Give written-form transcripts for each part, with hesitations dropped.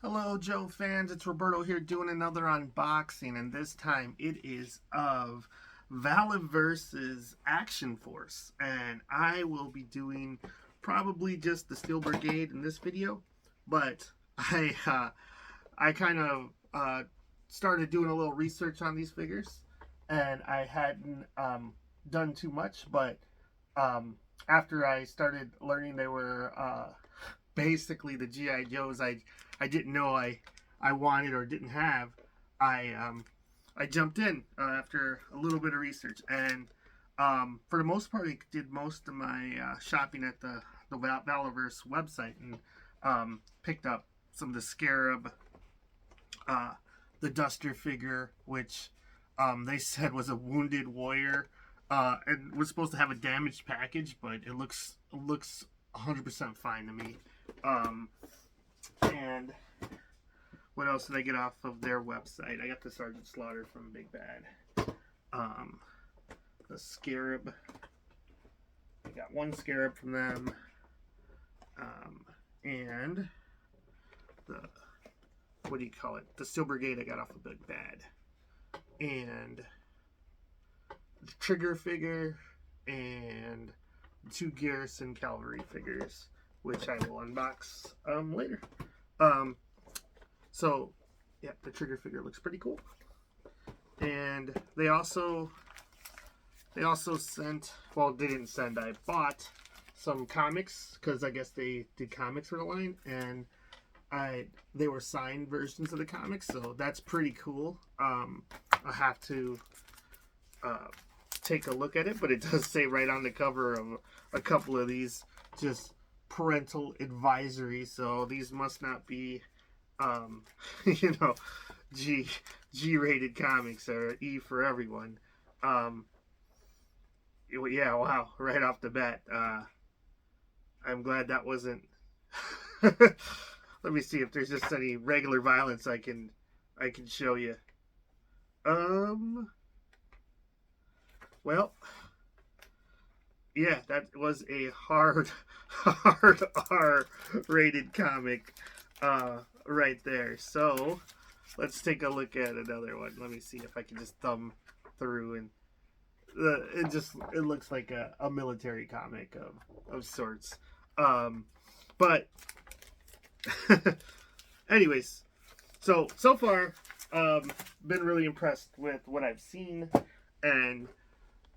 Hello, Joe fans. It's Roberto here doing another unboxing, and this time it is of Valaverse's Action Force. And I will be doing probably just the Steel Brigade in this video, but I kind of started doing a little research on these figures, and I hadn't done too much, but after I started learning they were basically the G.I. Joes I didn't know I wanted or didn't have, I jumped in after a little bit of research, and for the most part I did most of my shopping at the Valaverse website, and picked up some of the Scarab, the Duster figure, which they said was a wounded warrior, and was supposed to have a damaged package, but it looks 100% fine to me. And what else did I get off of their website? I got the Sergeant Slaughter from Big Bad. The Scarab. I got one Scarab from them. And the, what do you call it? The Steel Brigade I got off of Big Bad. And the Trigger figure and 2 Garrison Cavalry figures, which I will unbox later. So yeah, the Trigger figure looks pretty cool. And they also sent, well, they didn't send, I bought some comics, because I guess they did comics for the line, and they were signed versions of the comics, so that's pretty cool. I have to take a look at it, but it does say right on the cover of a couple of these, just parental advisory, so these must not be you know, G-rated comics, or E for everyone. Yeah, wow, right off the bat, I'm glad that wasn't let me see if there's just any regular violence I can show you. Well, yeah, that was a hard R-rated comic right there. So let's take a look at another one. Let me see if I can just thumb through, and it looks like a military comic of sorts. But anyways, so far been really impressed with what I've seen, and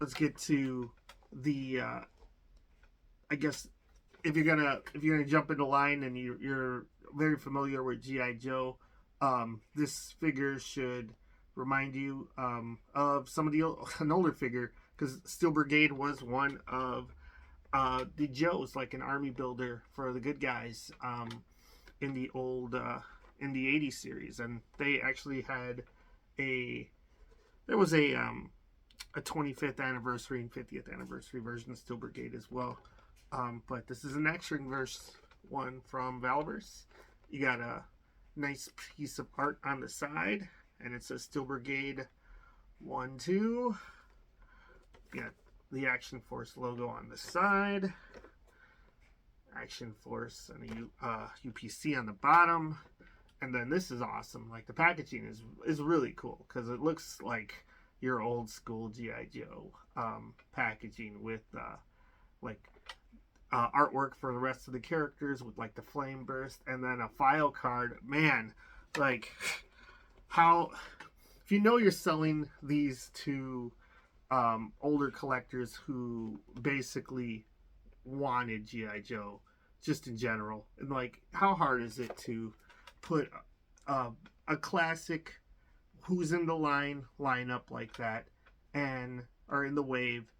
let's get to the I guess if you're gonna jump into line and you're very familiar with G.I. Joe, this figure should remind you of some of an older figure, because Steel Brigade was one of the Joes, like an army builder for the good guys in the old in the 80s series, and they actually had there was a 25th anniversary and 50th anniversary version of Steel Brigade as well. But this is an action verse one from Valaverse. You got a nice piece of art on the side, and it says Steel Brigade 1, 2. You got the Action Force logo on the side, Action Force and a UPC on the bottom. And then this is awesome. Like, the packaging is really cool, because it looks like your old school G.I. Joe packaging with artwork for the rest of the characters, with like the flame burst, and then a file card. Man, like, how, if you know you're selling these to older collectors who basically wanted G.I. Joe just in general, and like, how hard is it to put a classic who's in the line up like that, and are in the wave,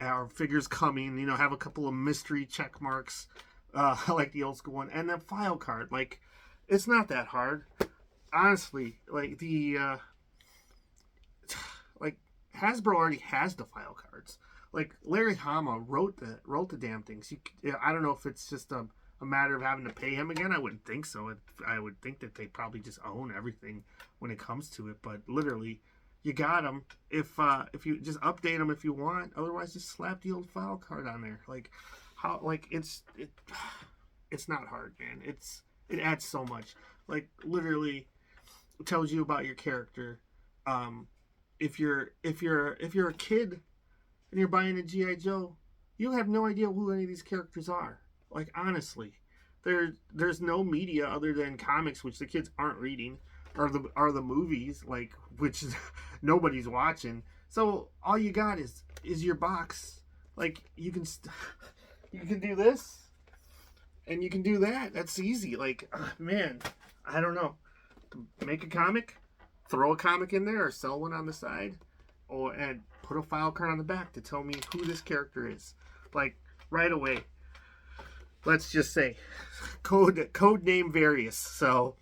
our figures coming, have a couple of mystery check marks, like the old school one, and then file card. Like, it's not that hard, honestly. Like, like, Hasbro already has the file cards. Like, Larry Hama wrote the damn things. I don't know if it's just a matter of having to pay him again. I wouldn't think so. I would think that they probably just own everything when it comes to it. But literally, you got them. If you just update them if you want. Otherwise, just slap the old file card on there. Like, how, like, it's not hard, man. It adds so much. Like literally tells you about your character. If you're a kid and you're buying a GI Joe, you have no idea who any of these characters are. Like honestly, there's no media other than comics, which the kids aren't reading, or the movies, like which nobody's watching. So all you got is your box. Like you can do this and you can do that. That's easy. Like man, I don't know. Make a comic, throw a comic in there, or sell one on the side, and put a file card on the back to tell me who this character is. Like right away. Let's just say code name various. So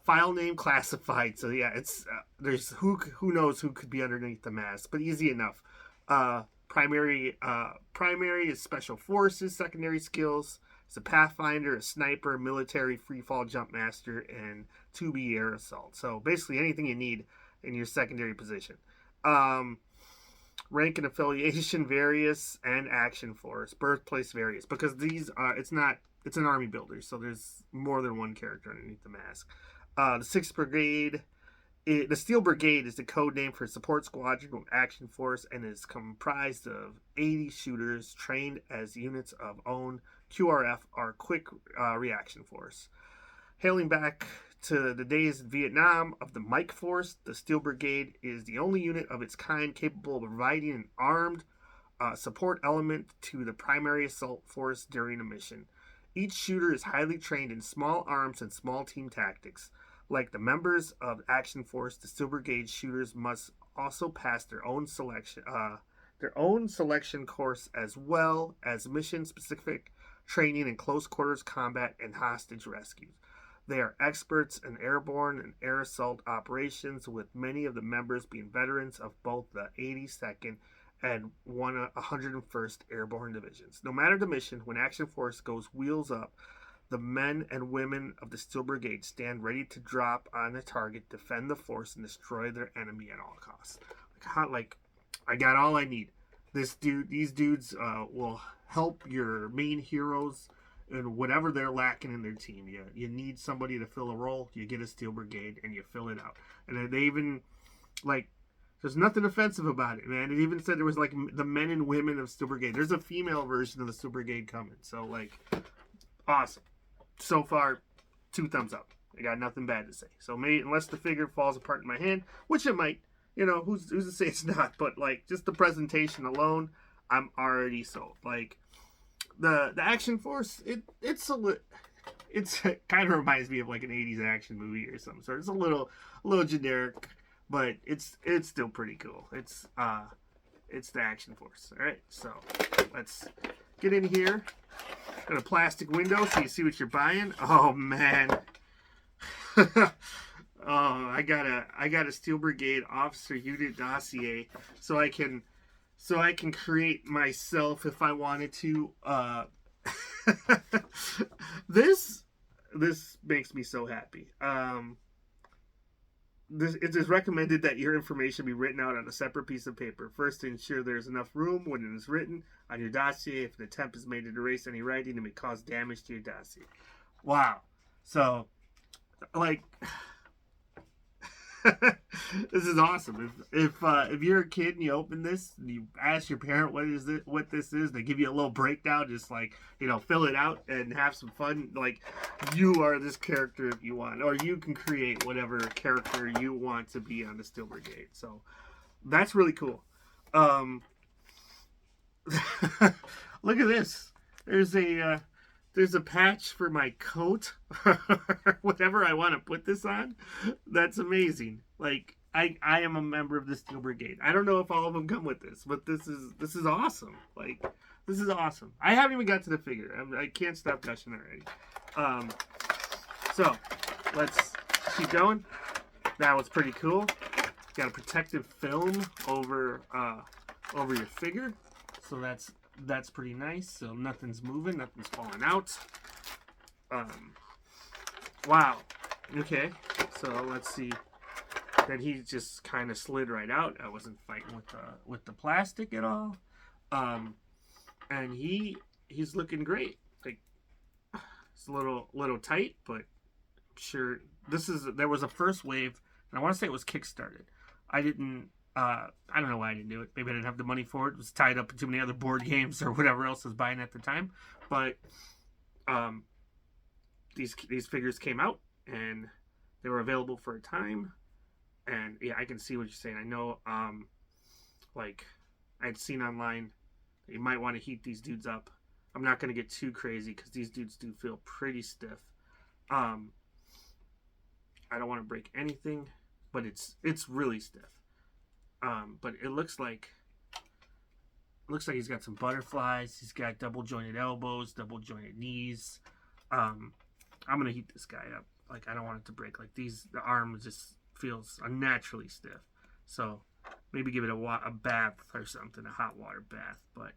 file name classified. So yeah, it's there's who knows who could be underneath the mask, but easy enough. Primary is special forces. Secondary skills is a pathfinder, a sniper, military, free fall jump master, and 2B air assault. So basically anything you need in your secondary position. Rank and affiliation various, and action force. Birthplace various, because these are it's an army builder, so there's more than one character underneath the mask. The 6th Brigade, the Steel Brigade is the code name for support squadron of action force, and is comprised of 80 shooters trained as units of own QRF, or quick reaction force. Hailing back to the days in Vietnam of the Mike Force, the Steel Brigade is the only unit of its kind capable of providing an armed support element to the primary assault force during a mission. Each shooter is highly trained in small arms and small team tactics. Like the members of Action Force, the Steel Brigade shooters must also pass their own selection course, as well as mission-specific training in close quarters combat and hostage rescues. They are experts in airborne and air assault operations, with many of the members being veterans of both the 82nd and 101st Airborne Divisions. No matter the mission, when Action Force goes wheels up, the men and women of the Steel Brigade stand ready to drop on the target, defend the force, and destroy their enemy at all costs. I got all I need. These dudes will help your main heroes and whatever they're lacking in their team. You need somebody to fill a role, you get a Steel Brigade and you fill it out. And they even, like, there's nothing offensive about it, man. It even said there was, like, the men and women of Steel Brigade. There's a female version of the Steel Brigade coming. So, like, awesome. So far, 2 thumbs up. I got nothing bad to say. So, maybe, unless the figure falls apart in my hand, which it might. You know, who's to say it's not? But, like, just the presentation alone, I'm already sold. Like, the Action Force, it kind of reminds me of like an 80s action movie or some sort. It's a little generic, but it's still pretty cool. It's the Action Force. All right, so let's get in here. Got a plastic window so you see what you're buying. Oh man. Oh, I got a Steel Brigade officer unit dossier so I can create myself if I wanted to. This makes me so happy. It is recommended that your information be written out on a separate piece of paper. First, to ensure there is enough room when it is written on your dossier. If an attempt is made to erase any writing, it may cause damage to your dossier. Wow. So, like... this is awesome. If you're a kid and you open this and you ask your parent what this is, they give you a little breakdown, just like, you know, fill it out and have some fun. Like, you are this character if you want, or you can create whatever character you want to be on the Steel Brigade. So that's really cool. Look at this. There's a patch for my coat, whatever I want to put this on. That's amazing. Like, I am a member of the Steel Brigade. I don't know if all of them come with this, but this is awesome. Like, this is awesome. I haven't even got to the figure. I can't stop gushing already. So let's keep going. That was pretty cool. Got a protective film over your figure, so that's pretty nice. So nothing's moving, nothing's falling out. Wow. Okay. So let's see. Then he just kind of slid right out. I wasn't fighting with the plastic at all. And he's looking great. Like, it's a little tight, but sure. There was a first wave, and I want to say it was kickstarted. I didn't. I don't know why I didn't do it. Maybe I didn't have the money for it. It was tied up in too many other board games or whatever else I was buying at the time. But these figures came out, and they were available for a time. And yeah, I can see what you're saying. I know, like I'd seen online, that you might want to heat these dudes up. I'm not going to get too crazy because these dudes do feel pretty stiff. I don't want to break anything, but it's really stiff. But it looks like he's got some butterflies. He's got double jointed elbows, double jointed knees. I'm gonna heat this guy up. Like, I don't want it to break. Like, the arm just feels unnaturally stiff. So maybe give it a bath or something, a hot water bath. But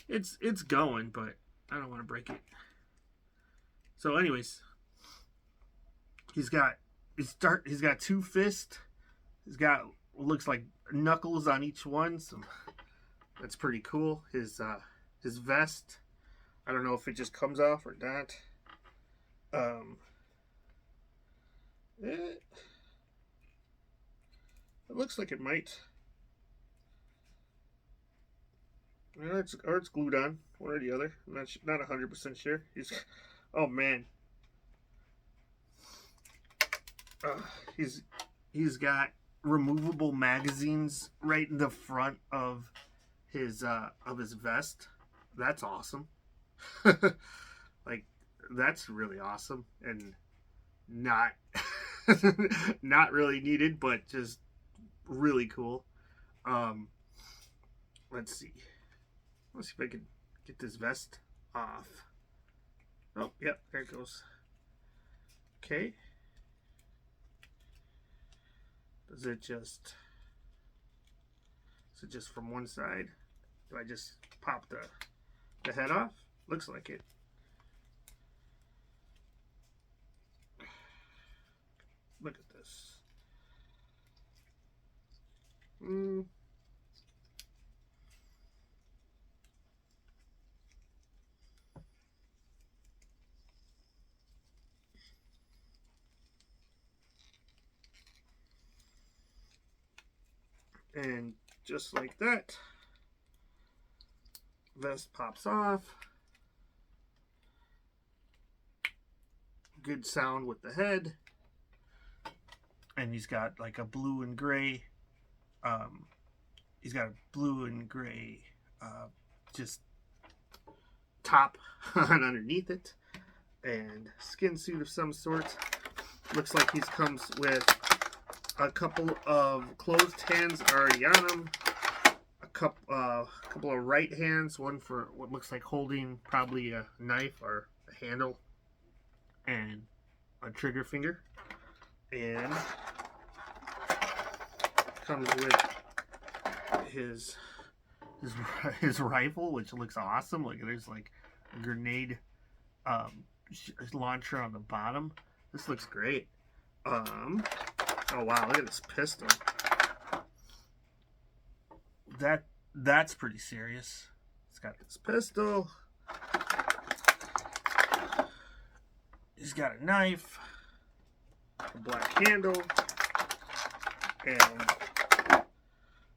it's going, but I don't want to break it. So anyways, he's got two fists. He's got what looks like knuckles on each one. So that's pretty cool. His vest, I don't know if it just comes off or not. It looks like it might. Or it's glued on, one or the other. I'm not 100% sure. Oh man, he's got removable magazines right in the front of his vest. That's awesome. Like, that's really awesome, and not not really needed, but just really cool. Let's see. Let's see if I can get this vest off. Oh, yep, there it goes. Okay. Is it just from one side? Do I just pop the head off? Looks like it. Look at this. And just like that, vest pops off. Good sound with the head. And he's got like a blue and gray. He's got a blue and gray just top on underneath it. And skin suit of some sort. Looks like he comes with a couple of closed hands already on him. A couple of right hands. One for what looks like holding probably a knife or a handle. And a trigger finger. And comes with his rifle, which looks awesome. Like, there's like a grenade launcher on the bottom. This looks great. Oh wow, look at this pistol. That's pretty serious. It's got this pistol. He's got a knife, a black handle, and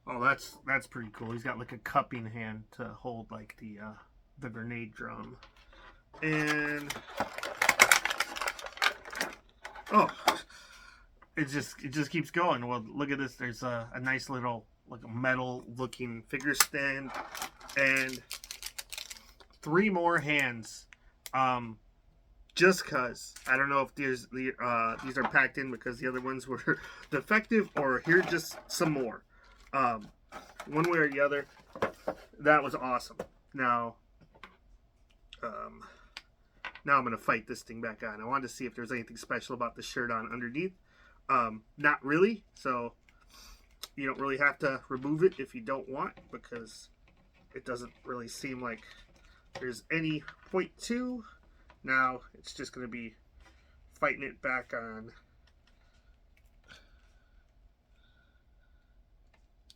oh, that's pretty cool. He's got like a cupping hand to hold like the grenade drum, and oh, it just keeps going. Well, look at this. There's a nice little like a metal looking figure stand, and 3 more hands. Just cause I don't know if these are packed in because the other ones were defective, or here's just some more. One way or the other, that was awesome. Now I'm gonna fight this thing back on. I wanted to see if there's anything special about the shirt on underneath. Not really. So you don't really have to remove it if you don't want, because it doesn't really seem like there's any point to. Now it's just going to be fighting it back on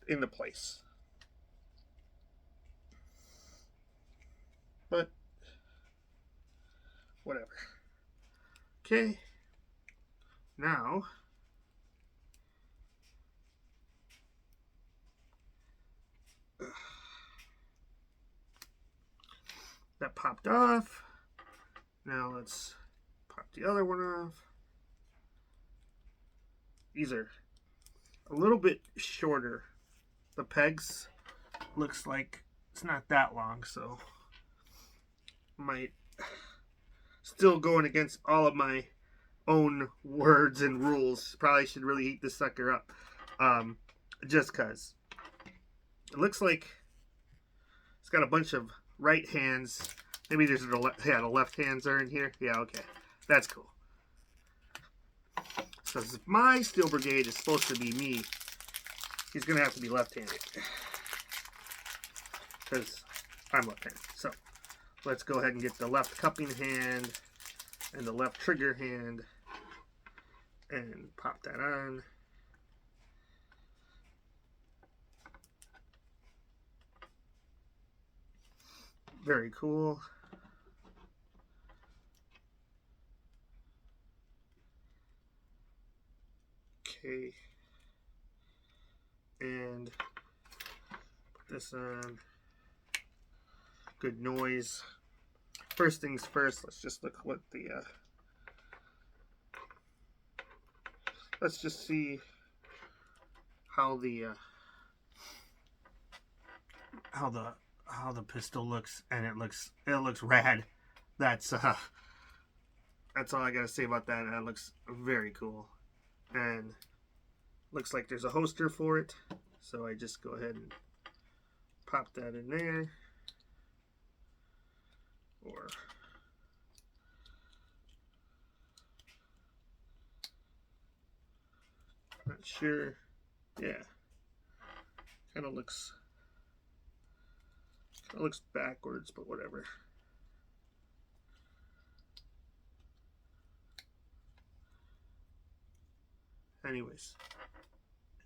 into place. But whatever. Okay. now that popped off. Now let's pop the other one off. These are a little bit shorter. The pegs looks like it's not that long, so might still going against all of my own words and rules. Probably should really heat this sucker up, just cause it looks like it's got a bunch of right hands. Maybe there's the left hands are in here. Yeah, okay, that's cool. So if my Steel Brigade is supposed to be me, he's gonna have to be left-handed because I'm left-handed. So let's go ahead and get the left cupping hand and the left trigger hand and pop that on. Very cool. Okay. And put this on. Good noise. First things first, let's just look what the let's just see how the pistol looks, and it looks rad. That's all I gotta say about that. That looks very cool, and looks like there's a holster for it. So I just go ahead and pop that in there, or not sure. Yeah, kind of looks backwards, but whatever. Anyways,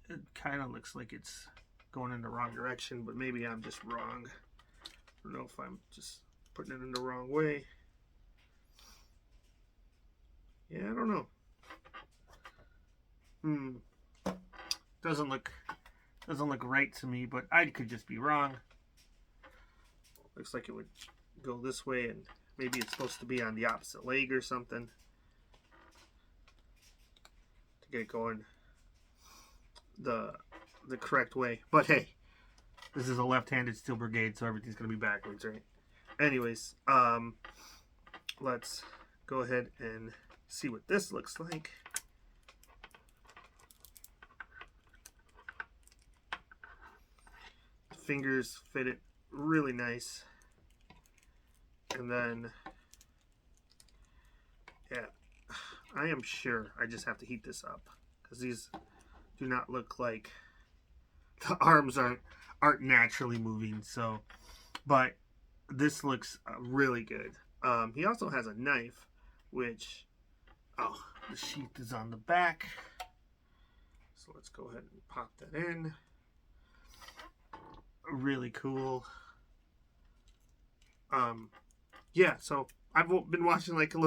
it kind of looks like it's going in the wrong direction, but maybe I'm just wrong. I don't know if I'm just putting it in the wrong way. Yeah, I don't know. Doesn't look right to me, but I could just be wrong. Looks like it would go this way, and maybe it's supposed to be on the opposite leg or something to get it going the correct way. But hey, this is a left-handed Steel Brigade, so everything's gonna be backwards, right? Anyways, let's go ahead and see what this looks like. The fingers fit it really nice, and then yeah, I am sure I just have to heat this up because these do not look like the arms aren't naturally moving. So, but this looks really good. He also has a knife, which the sheath is on the back. So let's go ahead and pop that in. Really cool. Yeah, so I've been watching like a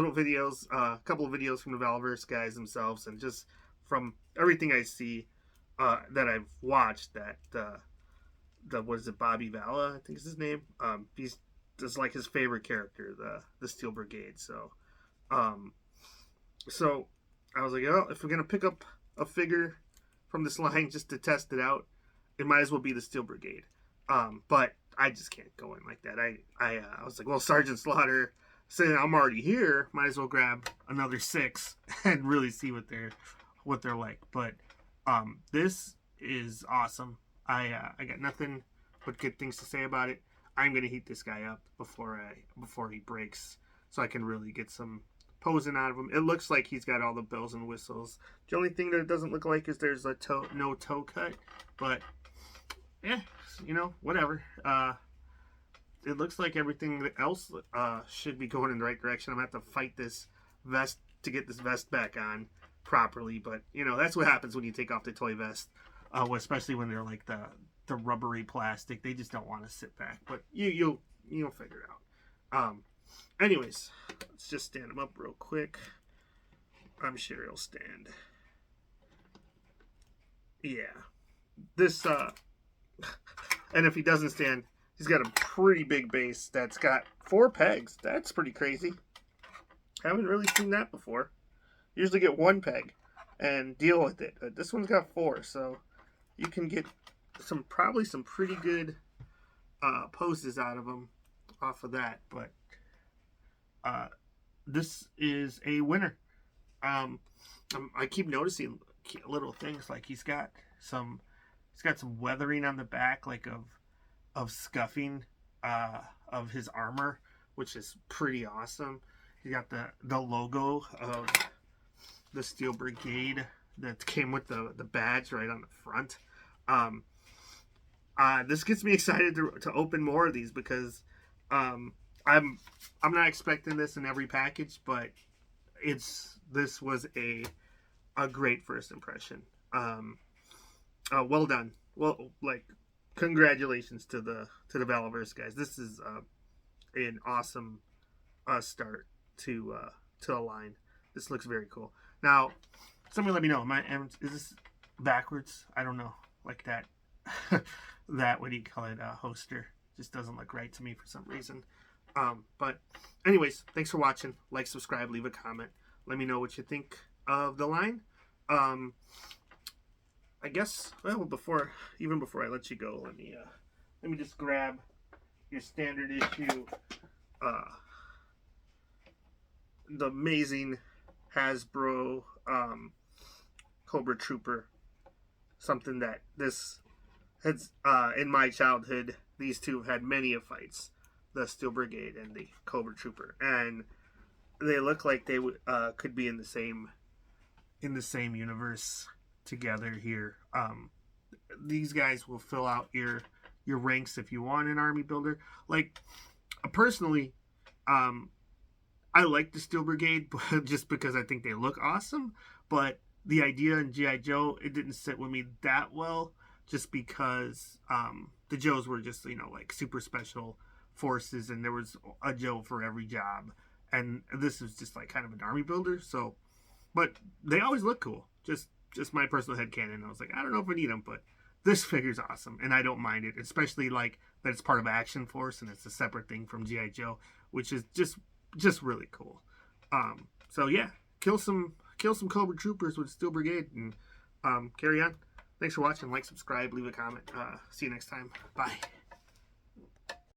couple of videos from the Valaverse guys themselves, and just from everything I see that I've watched, that what is it, Bobby Vala, I think is his name. He's just like his favorite character, the Steel Brigade. So so I was like, oh, if we're gonna pick up a figure from this line just to test it out, it might as well be the Steel Brigade. But I just can't go in like that. I was like, well, Sergeant Slaughter saying I'm already here, might as well grab another 6 and really see what they're like. But this is awesome. I got nothing but good things to say about it. I'm gonna heat this guy up before he breaks, so I can really get some posing out of him. It looks like he's got all the bells and whistles. The only thing that it doesn't look like is there's a no toe cut, but yeah, whatever. It looks like everything else should be going in the right direction. I'm gonna have to fight this vest to get this vest back on properly, but that's what happens when you take off the toy vest, especially when they're like the rubbery plastic. They just don't want to sit back, but you'll figure it out. Anyways, let's just stand them up real quick. I'm sure he'll stand. Yeah. This, and if he doesn't stand, he's got a pretty big base that's got 4 pegs. That's pretty crazy. Haven't really seen that before. Usually get 1 peg and deal with it. But this one's got 4, so you can get probably some pretty good poses out of them off of that. But this is a winner. I keep noticing little things like he's got some weathering on the back, like of scuffing of his armor, which is pretty awesome. He got the logo of the Steel Brigade that came with the badge right on the front. This gets me excited to open more of these because I'm not expecting this in every package, but this was a great first impression. Well done. Well, like, congratulations to the Valaverse guys. This is an awesome start to a line. This looks very cool. Now, somebody let me know. Is this backwards? I don't know. Like that. That, what do you call it? Hoster just doesn't look right to me for some reason. But anyways, thanks for watching. Like, subscribe, leave a comment. Let me know what you think of the line. I guess, well, before I let you go, let me just grab your standard issue, the amazing Hasbro Cobra Trooper. Something that this has, in my childhood, these two have had many of fights, the Steel Brigade and the Cobra Trooper, and they look like they could be in the same universe together here. These guys will fill out your ranks if you want an army builder. Like, personally, I like the Steel Brigade just because I think they look awesome, but the idea in G.I. Joe, it didn't sit with me that well, just because the Joes were just, like super special forces, and there was a Joe for every job, and this is just like kind of an army builder. So, but they always look cool. Just my personal headcanon. I was like, I don't know if I need them, but this figure's awesome, and I don't mind it, especially like that it's part of Action Force and it's a separate thing from G.I. Joe, which is just really cool. So yeah, kill some Cobra Troopers with Steel Brigade, and carry on. Thanks for watching. Like, subscribe, leave a comment. See you next time. Bye.